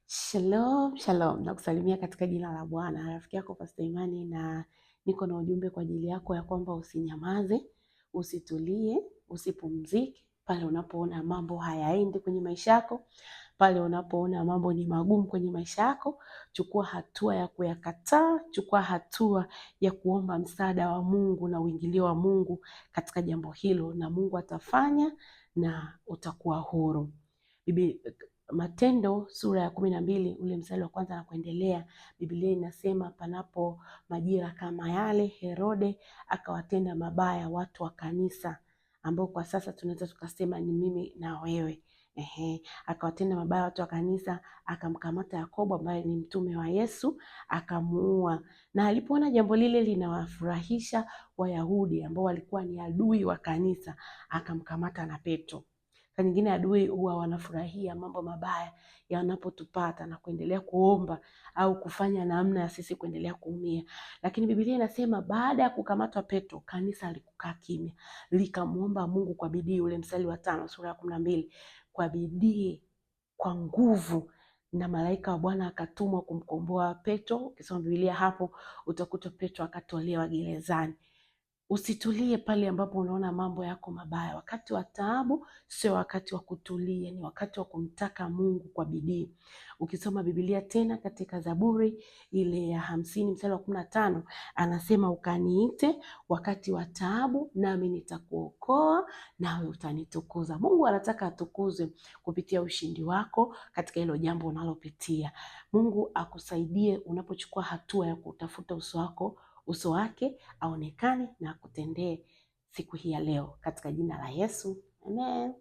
Shalom, shalom. Nakusalimia katika jina la Bwana. Rafiki yako Pastor Imani, na niko na ujumbe kwa ajili yako ya kwamba usinyamaze, usitulie, usipumzike pale unapoona mambo hayaendi kwenye maisha yako, pale unapoona mambo ni magumu kwenye maisha yako. Chukua hatua ya kuyakataa, chukua hatua ya kuomba msaada wa Mungu na uingilio wa Mungu katika jambo hilo, na Mungu atafanya na utakuwa huru. Matendo sura ya 12 ule mstari wa 1 na kuendelea, Biblia inasema panapo majira kama yale, Herode akawatenda mabaya watu wa kanisa, ambao kwa sasa tunaweza tukasema ni mimi na wewe. Akawatenda mabaya watu wa kanisa, akamkamata Yakobo ambaye ni mtume wa Yesu, akamuua. Na alipoona jambo lile linawafurahisha Wayahudi ambao walikuwa ni adui wa kanisa, akamkamata na Petro. Kwa nyingine adui huwa wanafurahia mambo mabaya yanapotupata na kuendelea kuomba au kufanya namna ya sisi kuendelea kuumia. Lakini Biblia inasema baada ya kukamatwa Petro, kanisa likukaa kimya, likamuomba Mungu kwa bidii. Ule mstari wa 5 sura ya 12, kwa bidii, kwa nguvu, na malaika wa Bwana akatumwa kumkomboa Petro. Ukisoma Biblia hapo utakuta Petro akatolewa gerezani. Usitulie pale ambapo unaona mambo yako mabaya. Wakati wa taabu sio wakati wa kutulia, ni wakati wa kumtaka Mungu kwa bidii. Ukisoma Biblia tena katika Zaburi ile ya 50 mstari wa 15, anasema ukaniite wakati wa taabu, nami nitakuokoa, nawe utanitukuza. Mungu anataka atukuzwe kupitia ushindi wako katika hilo jambo unalopitia. Mungu akusaidie unapochukua hatua ya kutafuta uso wake aonekane na akutendee siku hii ya leo, katika jina la Yesu. Amen.